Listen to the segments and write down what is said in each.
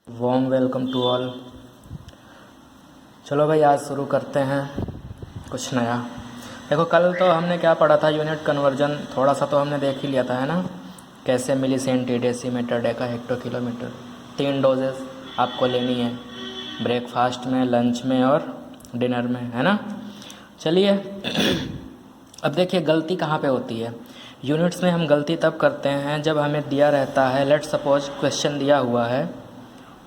Warm welcome to all. चलो भाई, आज शुरू करते हैं कुछ नया। देखो, कल तो हमने क्या पढ़ा था, यूनिट कन्वर्जन थोड़ा सा तो हमने देख ही लिया था, है ना। कैसे milli centi decimetre deca hecto kilometre. 3 doses आपको लेनी है, ब्रेकफास्ट में, लंच में और डिनर में, है ना। चलिए अब देखिए गलती कहाँ पे होती है। यूनिट्स में हम गलती तब करते हैं जब हमें दिया रहता है, लेट्स सपोज क्वेश्चन दिया हुआ है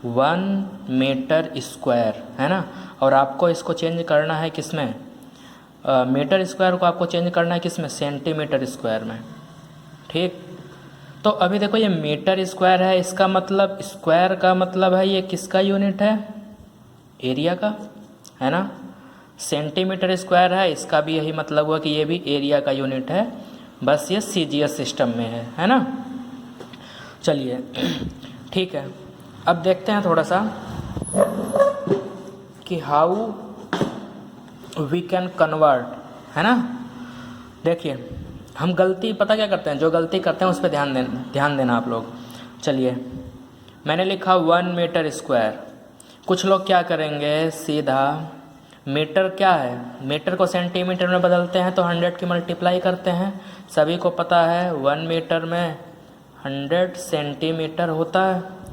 1 मीटर स्क्वायर, है ना, और आपको इसको चेंज करना है किस में, मीटर स्क्वायर को आपको चेंज करना है किस में, सेंटीमीटर स्क्वायर में। ठीक, तो अभी देखो ये मीटर स्क्वायर है, इसका मतलब स्क्वायर का मतलब है ये किसका यूनिट है, एरिया का, है ना। सेंटीमीटर स्क्वायर है, इसका भी यही मतलब हुआ कि ये भी एरिया का यूनिट है, बस ये सीजीएस सिस्टम में है ना। चलिए ठीक है, अब देखते हैं थोड़ा सा कि हाउ वी कैन कन्वर्ट, है ना। देखिए हम गलती पता क्या करते हैं, जो गलती करते हैं उस पर ध्यान देना आप लोग। चलिए मैंने लिखा 1 मीटर स्क्वायर। कुछ लोग क्या करेंगे, सीधा मीटर क्या है, मीटर को सेंटीमीटर में बदलते हैं तो 100 की मल्टीप्लाई करते हैं। सभी को पता है 1 मीटर में 100 सेंटीमीटर होता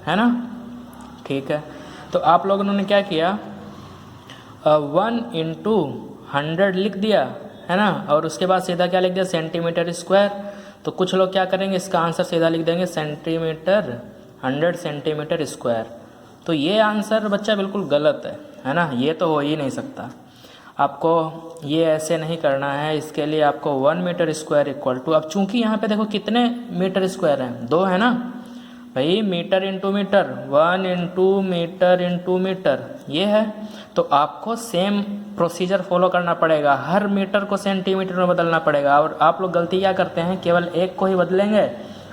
है ना। ठीक है, तो आप लोगों ने क्या किया, 1 इंटू 100 लिख दिया, है ना, और उसके बाद सीधा क्या लिख दिया, सेंटीमीटर स्क्वायर। तो कुछ लोग क्या करेंगे, इसका आंसर सीधा लिख देंगे सेंटीमीटर, 100 सेंटीमीटर स्क्वायर। तो ये आंसर बच्चा बिल्कुल गलत है ना, ये तो हो ही नहीं सकता। आपको ये ऐसे नहीं करना है, इसके लिए आपको 1 मीटर स्क्वायर इक्वल टू, अब चूंकि यहाँ पे देखो कितने मीटर स्क्वायर हैं, 2 है ना भाई, metre into metre, 1 into metre ये है। तो आपको सेम प्रोसीजर फॉलो करना पड़ेगा, हर मीटर को सेंटीमीटर में बदलना पड़ेगा। और आप लोग गलती क्या करते हैं, केवल एक को ही बदलेंगे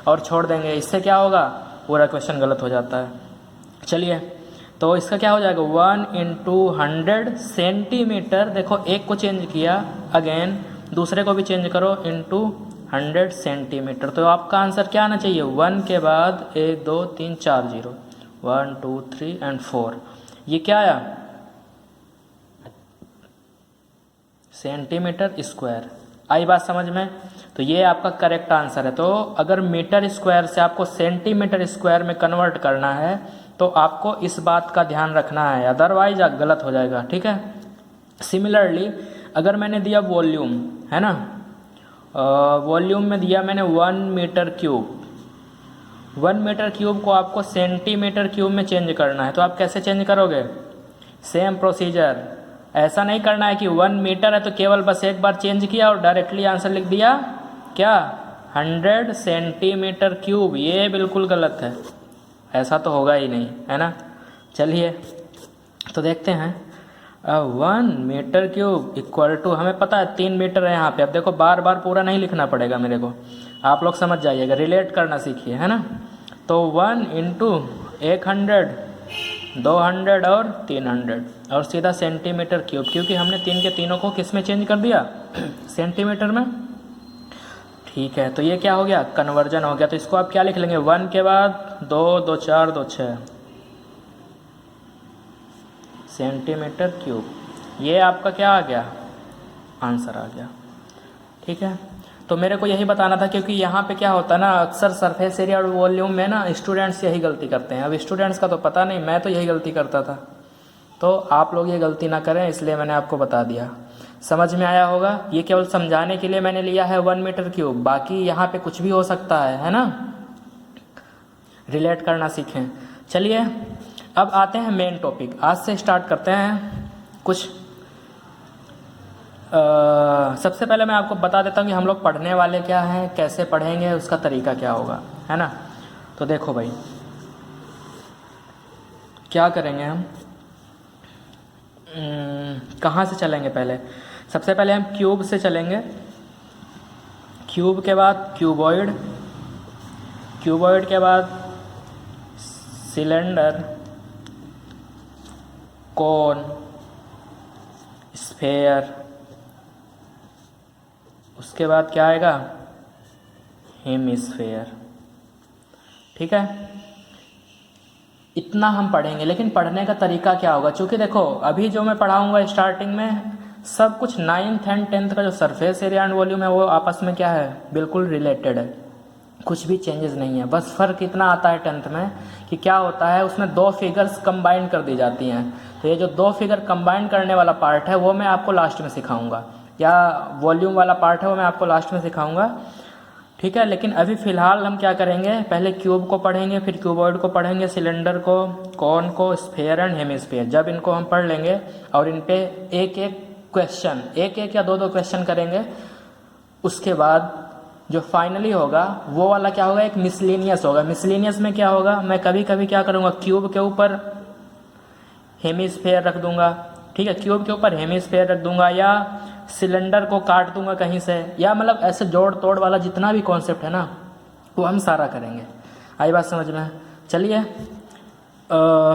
और छोड़ देंगे, इससे क्या होगा, पूरा क्वेश्चन गलत हो जाता है। चलिए तो इसका क्या हो जाएगा, 1 इंटू 100 सेंटीमीटर, देखो एक को चेंज किया, अगेन दूसरे को भी चेंज करो, इंटू 100 सेंटीमीटर। तो आपका आंसर क्या आना चाहिए, 1 के बाद 1 2 3 4 0, 1 2 3 एंड 4, ये क्या आया, सेंटीमीटर स्क्वायर। आई बात समझ में, तो ये आपका करेक्ट आंसर है। तो अगर मीटर स्क्वायर से आपको सेंटीमीटर स्क्वायर में कन्वर्ट करना है तो आपको इस बात का ध्यान रखना है, अदरवाइज गलत हो जाएगा। ठीक है, सिमिलरली अगर मैंने दिया वॉल्यूम, है ना, वॉल्यूम में दिया मैंने 1 मीटर क्यूब, 1 मीटर क्यूब को आपको सेंटीमीटर क्यूब में चेंज करना है, तो आप कैसे चेंज करोगे, सेम प्रोसीजर। ऐसा नहीं करना है कि 1 मीटर है तो केवल बस एक बार चेंज किया और डायरेक्टली आंसर लिख दिया क्या, 100 सेंटीमीटर क्यूब, ये बिल्कुल गलत है, ऐसा तो होगा ही नहीं, है ना। चलिए तो देखते हैं, 1 मीटर क्यूब इक्वल टू, हमें पता है 3 मीटर है यहाँ पे। अब देखो बार बार पूरा नहीं लिखना पड़ेगा मेरे को, आप लोग समझ जाइएगा, रिलेट करना सीखिए, है ना। तो 1 इंटू 100, 200 और 300, और सीधा सेंटीमीटर क्यूब, क्योंकि हमने 3 के तीनों को किस में चेंज कर दिया, सेंटीमीटर में। ठीक है, तो ये क्या हो गया, कन्वर्जन हो गया। तो इसको आप क्या लिख लेंगे, 1 के बाद 2 2 4 2 6 सेंटीमीटर क्यूब, ये आपका क्या आ गया, आंसर आ गया। ठीक है, तो मेरे को यही बताना था, क्योंकि यहाँ पे क्या होता है ना, अक्सर सरफेस एरिया और वॉल्यूम में ना स्टूडेंट्स यही गलती करते हैं। अब स्टूडेंट्स का तो पता नहीं, मैं तो यही गलती करता था, तो आप लोग ये गलती ना करें, इसलिए मैंने आपको बता दिया। समझ में आया होगा, ये केवल समझाने के लिए मैंने लिया है 1 मीटर क्यूब, बाकी यहाँ पे कुछ भी हो सकता है ना, रिलेट करना सीखें। चलिए अब आते हैं मेन टॉपिक, आज से स्टार्ट करते हैं कुछ। सबसे पहले मैं आपको बता देता हूँ कि हम लोग पढ़ने वाले क्या हैं, कैसे पढ़ेंगे, उसका तरीका क्या होगा, है ना। तो देखो भाई क्या करेंगे हम, कहाँ से चलेंगे, पहले सबसे पहले हम क्यूब से चलेंगे, क्यूब के बाद क्यूबॉइड, क्यूबॉइड के बाद सिलेंडर, कोन, स्फेयर, उसके बाद क्या आएगा, हेमिस्फेयर। ठीक है, इतना हम पढ़ेंगे, लेकिन पढ़ने का तरीका क्या होगा, क्योंकि देखो अभी जो मैं पढ़ाऊँगा स्टार्टिंग में सब कुछ 9th एंड 10th का जो सरफेस एरिया एंड वॉल्यूम है वो आपस में क्या है, बिल्कुल रिलेटेड है, कुछ भी चेंजेस नहीं है। बस फ़र्क इतना आता है 10th में कि क्या होता है, उसमें दो फिगर्स कंबाइन कर दी जाती हैं। तो ये जो दो फिगर कंबाइन करने वाला पार्ट है वो मैं आपको लास्ट में सिखाऊंगा, या वॉल्यूम वाला पार्ट है वो मैं आपको लास्ट में सिखाऊंगा, ठीक है। लेकिन अभी फ़िलहाल हम क्या करेंगे, पहले क्यूब को पढ़ेंगे, फिर क्यूबॉइड को पढ़ेंगे, सिलेंडर को, कॉन को, स्फीयर एंड हेमिस्फीयर। जब इनको हम पढ़ लेंगे और इन पे एक एक क्वेश्चन, एक एक या दो दो क्वेश्चन करेंगे, उसके बाद जो फाइनली होगा वो वाला क्या होगा, एक मिसलेनियस होगा। मिसलेनियस में क्या होगा, मैं कभी कभी क्या करूँगा, क्यूब के ऊपर हेमिस्फीयर रख दूंगा, ठीक है, क्यूब के ऊपर हेमिस्फीयर रख दूंगा, या सिलेंडर को काट दूंगा कहीं से, या मतलब ऐसे जोड़ तोड़ वाला जितना भी कॉन्सेप्ट है ना वो हम सारा करेंगे। आई बात समझ में? चलिए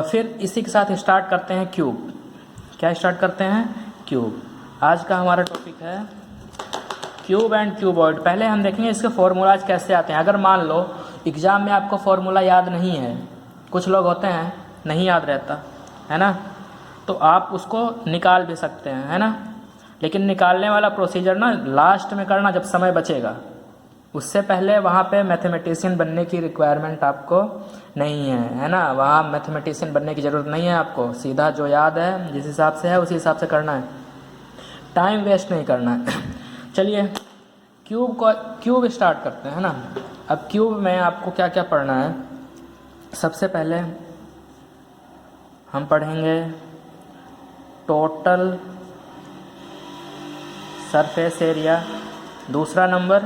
फिर इसी के साथ स्टार्ट करते हैं क्यूब। क्या स्टार्ट करते हैं? क्यूब। आज का हमारा टॉपिक है क्यूब एंड क्यूबॉइड। पहले हम देखेंगे इसके फॉर्मूलाज कैसे आते हैं। अगर मान लो एग्ज़ाम में आपको फॉर्मूला याद नहीं है, कुछ लोग होते हैं नहीं याद रहता है ना, तो आप उसको निकाल भी सकते हैं, है ना। लेकिन निकालने वाला प्रोसीजर ना लास्ट में करना जब समय बचेगा, उससे पहले वहाँ पे मैथमेटिशियन बनने की रिक्वायरमेंट आपको नहीं है ना। वहाँ मैथमेटिशियन बनने की ज़रूरत नहीं है आपको, सीधा जो याद है जिस हिसाब से है उसी हिसाब से करना है, टाइम वेस्ट नहीं करना है। चलिए क्यूब स्टार्ट करते हैं ना। अब क्यूब में आपको क्या क्या पढ़ना है, सबसे पहले हम पढ़ेंगे टोटल सरफेस एरिया, दूसरा नंबर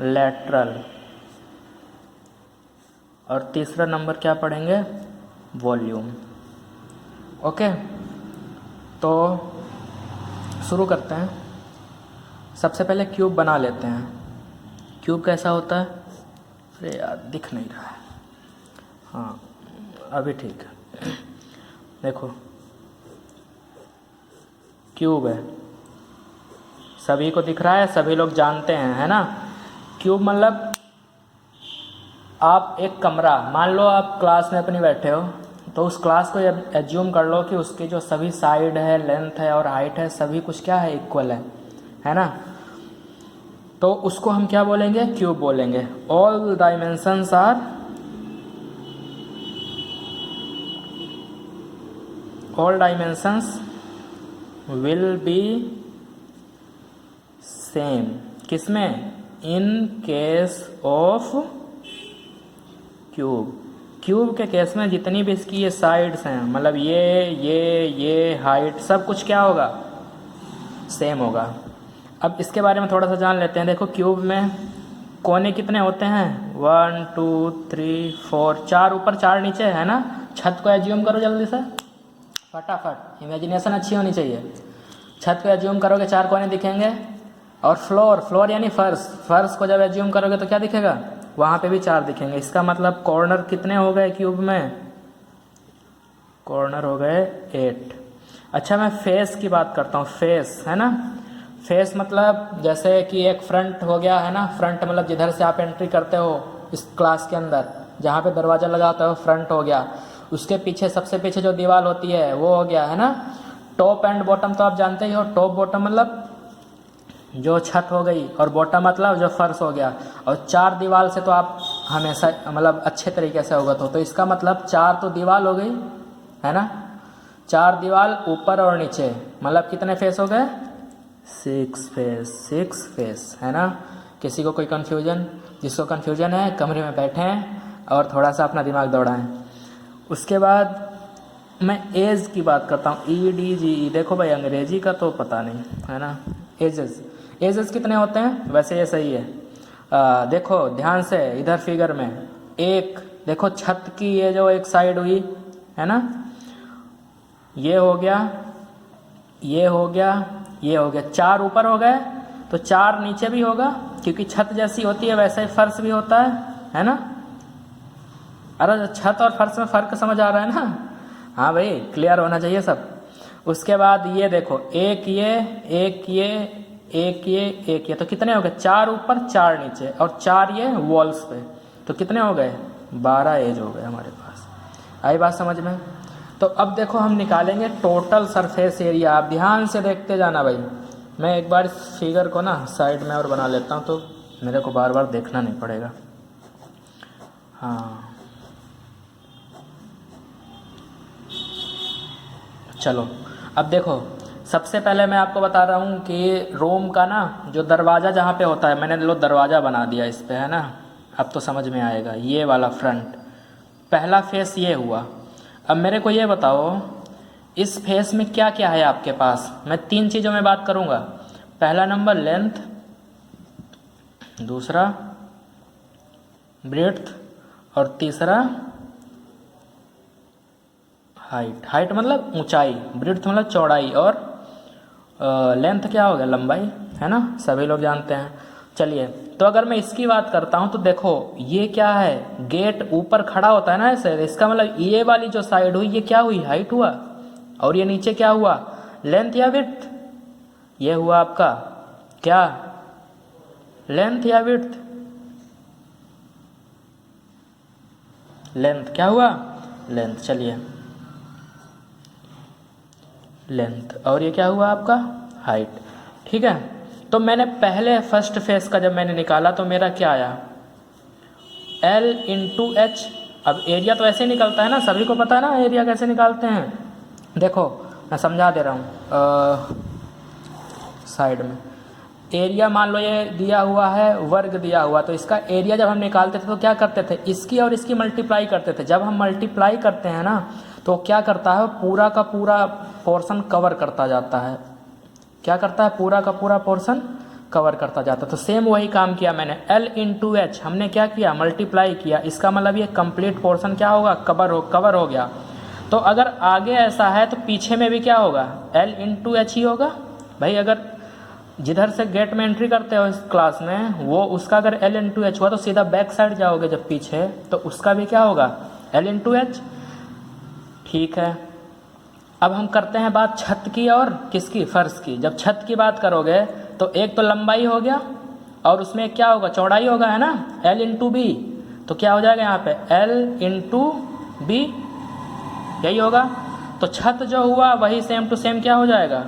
लेटरल, और तीसरा नंबर क्या पढ़ेंगे, वॉल्यूम। ओके, तो शुरू करते हैं। सबसे पहले क्यूब बना लेते हैं। क्यूब कैसा होता है, अरे यार दिख नहीं रहा है, हाँ अभी ठीक है। देखो क्यूब है, सभी को दिख रहा है, सभी लोग जानते हैं, है ना। क्यूब मतलब आप एक कमरा, मान लो आप क्लास में अपनी बैठे हो, तो उस क्लास को एज्यूम कर लो कि उसकी जो सभी साइड है, लेंथ है और हाइट है, सभी कुछ क्या है, इक्वल है ना। तो उसको हम क्या बोलेंगे, क्यूब बोलेंगे। All dimensions will be same, किसमें, इन केस ऑफ क्यूब के केस में जितनी भी इसकी ये साइड्स हैं, मतलब ये हाइट, सब कुछ क्या होगा, सेम होगा। अब इसके बारे में थोड़ा सा जान लेते हैं। देखो क्यूब में कोने कितने होते हैं, 1 2 3 4, 4 ऊपर 4 नीचे, है ना। छत को एज्यूम करो जल्दी से, फटाफट, इमेजिनेशन अच्छी होनी चाहिए। छत को एज्यूम करोगे 4 कोने दिखेंगे, और फ्लोर यानी फर्श को जब एज्यूम करोगे तो क्या दिखेगा, वहाँ पे भी 4 दिखेंगे। इसका मतलब कॉर्नर कितने हो गए क्यूब में, कॉर्नर हो गए 8। अच्छा मैं फेस की बात करता हूँ, फेस, है ना। फेस मतलब जैसे कि एक फ्रंट हो गया, है ना। फ्रंट मतलब जिधर से आप एंट्री करते हो इस क्लास के अंदर, जहाँ पे दरवाज़ा लगा होता है वो फ्रंट हो गया। उसके पीछे सबसे पीछे जो दीवार होती है वो हो गया, है ना। टॉप एंड बॉटम तो आप जानते ही हो, टॉप बॉटम मतलब जो छत हो गई, और बॉटम मतलब जो फर्श हो गया। और 4 दीवार से तो आप हमेशा मतलब अच्छे तरीके से अवगत हो, तो इसका मतलब 4 तो दीवार हो गई, है ना। 4 दीवार ऊपर और नीचे, मतलब कितने फेस हो गए, 6 फेस, है ना। किसी को कोई कन्फ्यूजन, जिसको कन्फ्यूजन है कमरे में बैठें और थोड़ा सा अपना दिमाग दौड़ाएं। उसके बाद मैं एज की बात करता हूँ, EDGE। देखो भाई अंग्रेजी का तो पता नहीं, है ना। एजेस कितने होते हैं, वैसे ये सही है। देखो ध्यान से इधर फिगर में, एक देखो छत की ये जो एक साइड हुई, है ना, ये हो गया, ये हो गया, ये हो गया, 4 ऊपर हो गए, तो 4 नीचे भी होगा, क्योंकि छत जैसी होती है वैसे ही फर्श भी होता है ना। अरे छत और फर्श में फ़र्क समझ आ रहा है ना, हाँ भाई क्लियर होना चाहिए सब। उसके बाद ये देखो, एक ये, एक ये, एक ये, एक ये, तो कितने हो गए, 4 ऊपर 4 नीचे, और 4 ये वॉल्स पे, तो कितने हो गए, 12 एज हो गए हमारे पास। आई बात समझ में? तो अब देखो हम निकालेंगे टोटल सरफेस एरिया। आप ध्यान से देखते जाना भाई। मैं एक बार इस फिगर को ना साइड में और बना लेता हूँ तो मेरे को बार बार देखना नहीं पड़ेगा। हाँ चलो अब देखो, सबसे पहले मैं आपको बता रहा हूँ कि रूम का ना जो दरवाज़ा जहाँ पे होता है, मैंने लो दरवाज़ा बना दिया इस पे, है ना। अब तो समझ में आएगा, ये वाला फ्रंट पहला फेस ये हुआ। अब मेरे को ये बताओ इस फेस में क्या क्या है आपके पास। मैं 3 चीज़ों में बात करूँगा। पहला नंबर लेंथ, दूसरा ब्रेड्थ और तीसरा हाइट। हाइट मतलब ऊंचाई, ब्रेड्थ मतलब चौड़ाई और लेंथ क्या हो गया, लंबाई, है ना, सभी लोग जानते हैं। चलिए तो अगर मैं इसकी बात करता हूँ तो देखो ये क्या है, गेट ऊपर खड़ा होता है ना ऐसे, इसका मतलब ये वाली जो साइड हुई ये क्या हुई, हाइट हुआ। और ये नीचे क्या हुआ, लेंथ या विड्थ। ये हुआ आपका क्या, लेंथ या विड्थ। लेंथ क्या हुआ, लेंथ। चलिए लेंथ, और ये क्या हुआ आपका, हाइट। ठीक है, तो मैंने पहले फर्स्ट फेस का जब मैंने निकाला तो मेरा क्या आया, L इंटू एच। अब एरिया तो ऐसे निकलता है ना, सभी को पता है ना एरिया कैसे निकालते हैं। देखो मैं समझा दे रहा हूँ साइड में। एरिया मान लो ये दिया हुआ है, वर्ग दिया हुआ, तो इसका एरिया जब हम निकालते थे तो क्या करते थे, इसकी और इसकी मल्टीप्लाई करते थे। जब हम मल्टीप्लाई करते हैं ना तो क्या करता है, पूरा का पूरा पोर्शन कवर करता जाता है। क्या करता है, पूरा का पूरा पोर्शन कवर करता जाता है। तो सेम वही काम किया मैंने, L इंटू एच हमने क्या किया, मल्टीप्लाई किया। इसका मतलब ये कंप्लीट पोर्शन क्या होगा, कवर हो गया। तो अगर आगे ऐसा है तो पीछे में भी क्या होगा, L इंटू एच ही होगा भाई। अगर जिधर से गेट में एंट्री करते हो इस क्लास में, वो उसका अगर L इंटू एच हुआ तो सीधा बैक साइड जाओगे जब पीछे, तो उसका भी क्या होगा, L इंटू एच। ठीक है, अब हम करते हैं बात छत की और किसकी, फर्श की। जब छत की बात करोगे तो एक तो लंबाई हो गया और उसमें क्या होगा, चौड़ाई होगा, है ना, L इंटू बी। तो क्या हो जाएगा यहाँ पे, L इंटू बी, यही होगा। तो छत जो हुआ वही सेम टू सेम क्या हो जाएगा,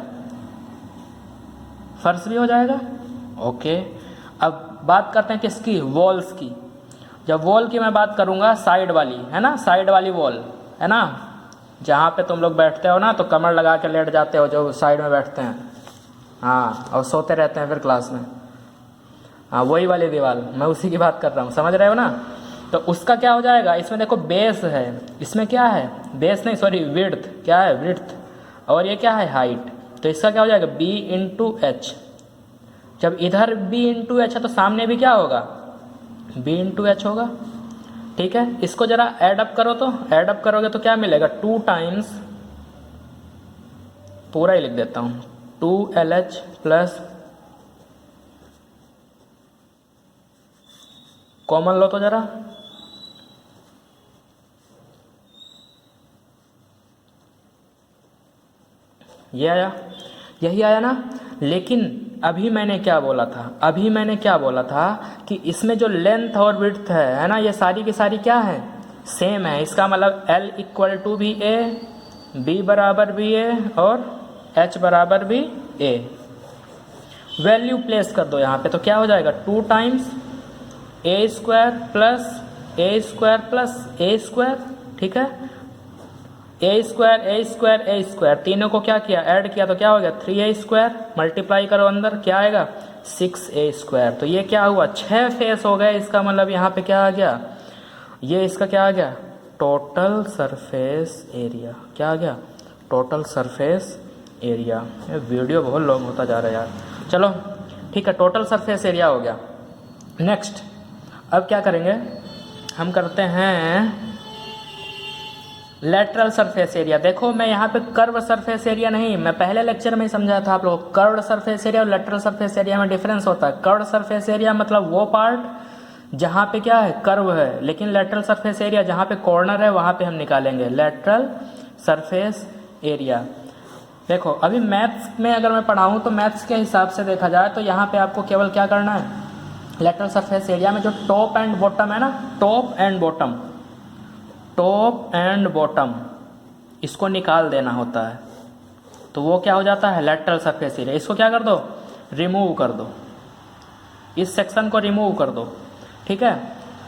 फर्श भी हो जाएगा। ओके, अब बात करते हैं किसकी, वॉल्स की। जब वॉल की मैं बात करूँगा, साइड वाली, है ना, साइड वाली वॉल, है ना, जहाँ पे तुम लोग बैठते हो ना तो कमर लगा के लेट जाते हो, जो साइड में बैठते हैं, हाँ, और सोते रहते हैं फिर क्लास में, हाँ, वही वाली दीवार, मैं उसी की बात कर रहा हूँ, समझ रहे हो ना। तो उसका क्या हो जाएगा, इसमें देखो बेस है, इसमें क्या है, बेस नहीं सॉरी विड्थ, क्या है, विड्थ, और ये क्या है, हाइट। तो इसका क्या हो जाएगा, B इंटू एच। जब इधर B इंटू एच है तो सामने भी क्या होगा, B इंटू एच होगा। ठीक है, इसको जरा ऐड अप करो, तो ऐड अप करोगे तो क्या मिलेगा, 2 टाइम्स, पूरा ही लिख देता हूँ, 2LH प्लस, कॉमन लो तो जरा, ये आया, यही आया ना। लेकिन अभी मैंने क्या बोला था, अभी मैंने क्या बोला था कि इसमें जो लेंथ और विड्थ है ना, ये सारी की सारी क्या है, सेम है। इसका मतलब L इक्वल टू भी A, B बराबर भी A और H बराबर भी A। वैल्यू प्लेस कर दो यहाँ पे, तो क्या हो जाएगा, 2 times A square plus A square plus A square. ठीक है, A square A square A square, तीनों को क्या किया, ऐड किया, तो क्या हो गया, 3A स्क्वायर। मल्टीप्लाई करो अंदर, क्या आएगा, 6A स्क्वायर। तो ये क्या हुआ, 6 फेस हो गए। इसका मतलब यहाँ पे क्या आ गया, ये इसका क्या आ गया, टोटल सरफेस एरिया। क्या आ गया, टोटल सरफेस एरिया। ये वीडियो बहुत लॉन्ग होता जा रहा है यार। चलो ठीक है, टोटल सरफेस एरिया हो गया। नेक्स्ट अब क्या करेंगे, हम करते हैं लेटरल सरफेस एरिया। देखो मैं यहाँ पे कर्व सरफेस एरिया नहीं, मैं पहले लेक्चर में ही समझाया था आप लोगों को, कर्व सरफेस एरिया और लेटरल सरफेस एरिया में डिफरेंस होता है। कर्व सरफेस एरिया मतलब वो पार्ट जहाँ पे क्या है, कर्व है, लेकिन लेटरल सरफेस एरिया जहाँ पे कॉर्नर है वहाँ पे हम निकालेंगे लेटरल सरफेस एरिया। देखो अभी मैथ्स में अगर मैं पढ़ाऊँ तो मैथ्स के हिसाब से देखा जाए तो यहाँ पे आपको केवल क्या करना है, लेटरल सरफेस एरिया में जो टॉप एंड बॉटम है ना, top and bottom, top and bottom इसको निकाल देना होता है, तो वो क्या हो जाता है, लेटरल सरफेस एरिया। इसको क्या कर दो, रिमूव कर दो, इस सेक्शन को रिमूव कर दो, ठीक है।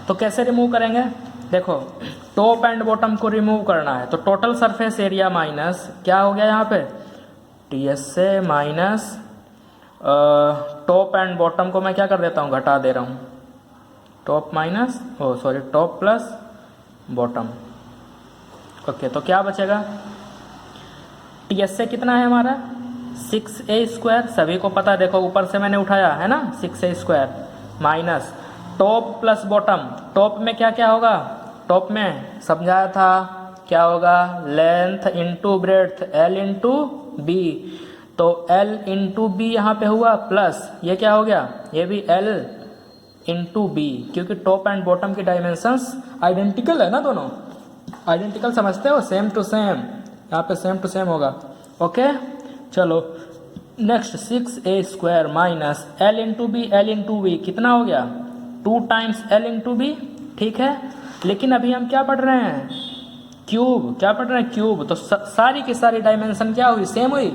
तो कैसे रिमूव करेंगे, देखो टॉप एंड बॉटम को रिमूव करना है, तो टोटल सरफेस एरिया माइनस क्या हो गया यहाँ पे, TSA minus top and bottom को मैं क्या कर देता हूँ, घटा दे रहा हूँ, top minus top plus bottom. Okay, तो क्या बचेगा, TSA कितना है हमारा 6a², सभी को पता है, देखो ऊपर से मैंने उठाया है ना 6a² minus top plus bottom. Top में क्या क्या होगा, टॉप में समझाया था क्या होगा, length into breadth, L into B, तो L इंटू बी यहाँ पे हुआ प्लस ये क्या हो गया, ये भी L इंटू बी, क्योंकि टॉप एंड बॉटम की डायमेंशंस आइडेंटिकल है ना, दोनों आइडेंटिकल समझते हो, सेम टू सेम, यहाँ पे सेम टू सेम होगा। ओके चलो next 6a² minus L into बी, L इंटू बी कितना हो गया 2 टाइम्स L इंटू बी, ठीक है। लेकिन अभी हम क्या पढ़ रहे हैं, क्यूब, क्या पढ़ रहे हैं, क्यूब, तो सारी की सारी डायमेंशन क्या हुई, सेम हुई,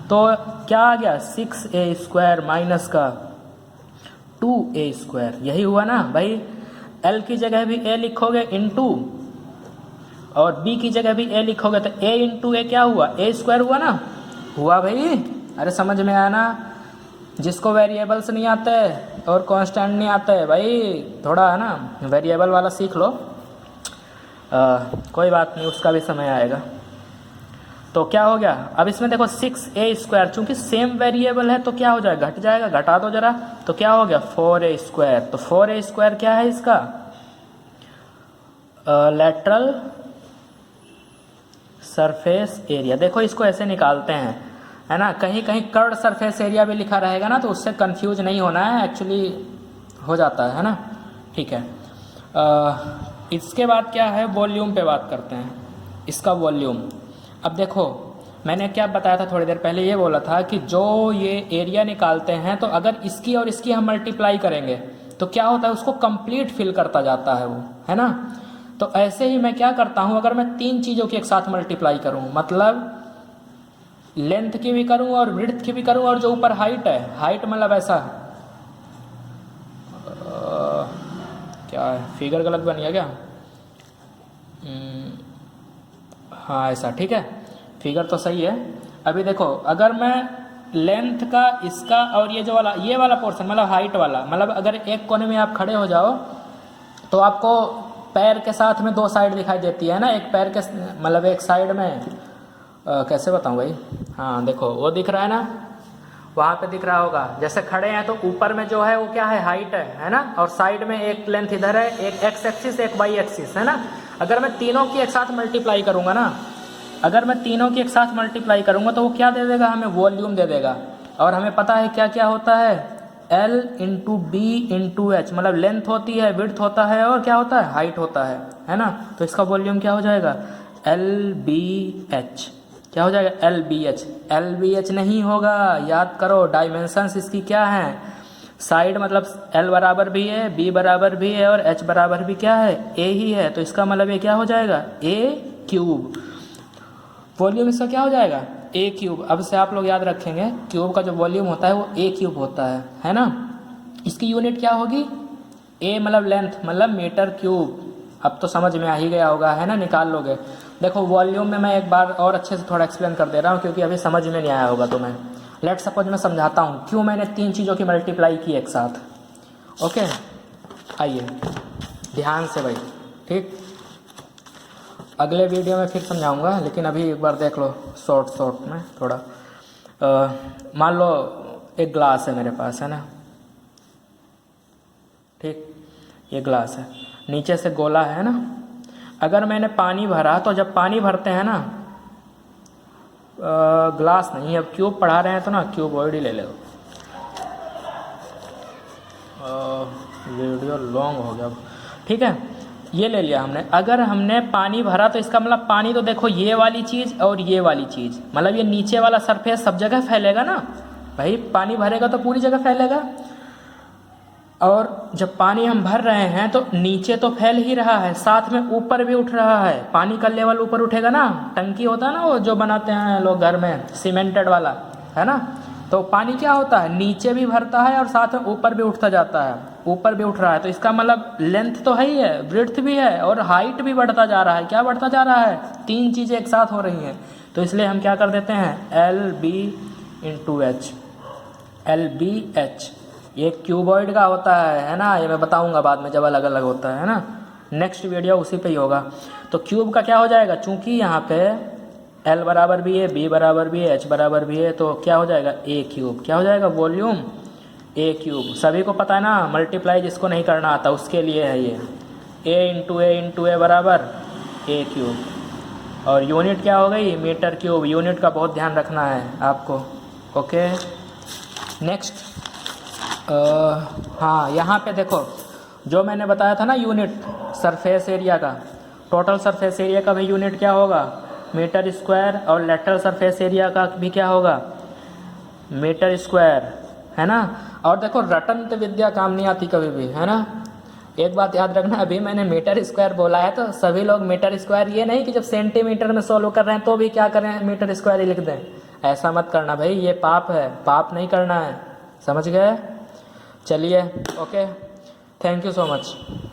तो क्या आ गया 6a² माइनस का 2a², यही हुआ ना भाई। L की जगह भी a लिखोगे इंटू, और b की जगह भी a लिखोगे, तो a इंटू ए क्या हुआ, a² हुआ ना, हुआ भाई, अरे समझ में आया ना। जिसको वेरिएबल्स नहीं आते और कांस्टेंट नहीं आते भाई, थोड़ा है ना वेरिएबल वाला सीख लो, कोई बात नहीं, उसका भी समय आएगा। तो क्या हो गया, अब इसमें देखो 6a², चूंकि सेम वेरिएबल है तो क्या हो जाएगा, घट जाएगा, घटा दो जरा, तो क्या हो गया 4a², तो 4a² क्या है इसका, लेटरल सरफेस एरिया। देखो इसको ऐसे निकालते हैं, है ना, कहीं कहीं कर्व्ड सरफेस एरिया भी लिखा रहेगा ना, तो उससे कंफ्यूज नहीं होना है, एक्चुअली हो जाता है ना, ठीक है। इसके बाद क्या है, वॉल्यूम पे बात करते हैं, इसका वॉल्यूम। अब देखो मैंने क्या बताया था थोड़ी देर पहले, ये बोला था कि जो ये एरिया निकालते हैं, तो अगर इसकी और इसकी हम मल्टीप्लाई करेंगे तो क्या होता है, उसको कंप्लीट फिल करता जाता है वो, है ना। तो ऐसे ही मैं क्या करता हूँ, अगर मैं 3 चीज़ों की एक साथ मल्टीप्लाई करूँ, मतलब लेंथ की भी करूँ और विड्थ की भी करूँ, और जो ऊपर हाइट है, हाइट मतलब ऐसा क्या है, फिगर गलत बन गया क्या, हाँ ऐसा, ठीक है, फिगर तो सही है। अभी देखो अगर मैं लेंथ का, इसका और ये वाला पोर्शन मतलब हाइट वाला, मतलब अगर एक कोने में आप खड़े हो जाओ तो आपको पैर के साथ में 2 साइड दिखाई देती है ना, एक पैर के मतलब एक साइड में कैसे बताऊं भाई, हाँ देखो वो दिख रहा है ना, वहाँ पे दिख रहा होगा, जैसे खड़े हैं तो ऊपर में जो है वो क्या है, हाइट है ना, और साइड में एक लेंथ इधर है, एक एक्स एक्सिस एक वाई एक्सिस, है ना। अगर मैं तीनों की एक साथ मल्टीप्लाई करूँगा ना, अगर मैं तीनों की एक साथ मल्टीप्लाई करूँगा तो वो क्या दे देगा, हमें वॉल्यूम दे देगा। और हमें पता है क्या क्या होता है, L into B into H, मतलब लेंथ होती है, विड्थ होता है, और क्या होता है, हाइट होता है ना। तो इसका वॉल्यूम क्या हो जाएगा, LBH, क्या हो जाएगा, LBH। LBH नहीं होगा, याद करो डायमेंशंस इसकी क्या है, साइड मतलब L बराबर भी है, B बराबर भी है, और H बराबर भी क्या है, A ही है, तो इसका मतलब ये क्या हो जाएगा, A³। वॉल्यूम इसका क्या हो जाएगा, A³। अब से आप लोग याद रखेंगे, क्यूब का जो वॉल्यूम होता है वो A³ होता है ना। इसकी यूनिट क्या होगी, A मतलब लेंथ, मतलब मीटर क्यूब। अब तो समझ में आ ही गया होगा, है ना, निकाल लोगे। देखो वॉल्यूम में मैं एक बार और अच्छे से थोड़ा एक्सप्लेन कर दे रहा हूँ, क्योंकि अभी समझ में नहीं आया होगा तुम्हें। लेट सपोज मैं समझाता हूँ क्यों मैंने 3 चीज़ों की मल्टीप्लाई की एक साथ। ओके आइए ध्यान से भाई, ठीक, अगले वीडियो में फिर समझाऊंगा, लेकिन अभी एक बार देख लो शॉर्ट में थोड़ा। मान लो एक ग्लास है मेरे पास, है ना, ठीक, ये ग्लास है, नीचे से गोला है ना। अगर मैंने पानी भरा, तो जब पानी भरते हैं ना, ग्लास नहीं, अब क्यूब पढ़ा रहे हैं तो ना क्यूबॉइड ही ले लो, वीडियो लॉन्ग हो गया, ठीक है, ये ले लिया हमने। अगर हमने पानी भरा तो इसका मतलब पानी तो देखो ये वाली चीज़ और ये वाली चीज़, मतलब ये नीचे वाला सरफेस सब जगह फैलेगा ना भाई, पानी भरेगा तो पूरी जगह फैलेगा। और जब पानी हम भर रहे हैं तो नीचे तो फैल ही रहा है, साथ में ऊपर भी उठ रहा है। पानी का लेवल ऊपर उठेगा ना, टंकी होता है ना वो जो बनाते हैं लोग घर में, सीमेंटेड वाला, है ना। तो पानी क्या होता है, नीचे भी भरता है और साथ में ऊपर भी उठता जाता है, ऊपर भी उठ रहा है। तो इसका मतलब लेंथ तो है ही है, ब्रेड्थ भी है और हाइट भी बढ़ता जा रहा है। क्या बढ़ता जा रहा है, तीन चीज़ें एक साथ हो रही हैं। तो इसलिए हम क्या कर देते हैं, L B into H, L B H. ये क्यूबॉइड का होता है ना, ये मैं बताऊंगा बाद में जब अलग अलग होता है ना, नेक्स्ट वीडियो उसी पे ही होगा। तो क्यूब का क्या हो जाएगा, चूंकि यहाँ पे एल बराबर भी है, बी बराबर भी है, एच बराबर भी है, तो क्या हो जाएगा, ए क्यूब। क्या हो जाएगा, वॉल्यूम ए क्यूब। सभी को पता है ना, मल्टीप्लाई जिसको नहीं करना आता उसके लिए है ये, ए इंटू ए बराबर ए क्यूब। और यूनिट क्या हो गई, मीटर क्यूब। यूनिट का बहुत ध्यान रखना है आपको। ओके नेक्स्ट, हाँ यहाँ पे देखो जो मैंने बताया था ना यूनिट सरफेस एरिया का, टोटल सरफेस एरिया का भी यूनिट क्या होगा, मीटर स्क्वायर। और लेटरल सरफेस एरिया का भी क्या होगा, मीटर स्क्वायर, है ना। और देखो रटंत विद्या काम नहीं आती कभी भी, है ना। एक बात याद रखना, अभी मैंने मीटर स्क्वायर बोला है तो सभी लोग मीटर स्क्वायर, ये नहीं कि जब सेंटीमीटर में सॉल्व कर रहे हैं तो भी क्या करें, मीटर स्क्वायर ही लिख दें। ऐसा मत करना भाई, ये पाप है, पाप नहीं करना है, समझ गए। चलिए okay, thank you so much.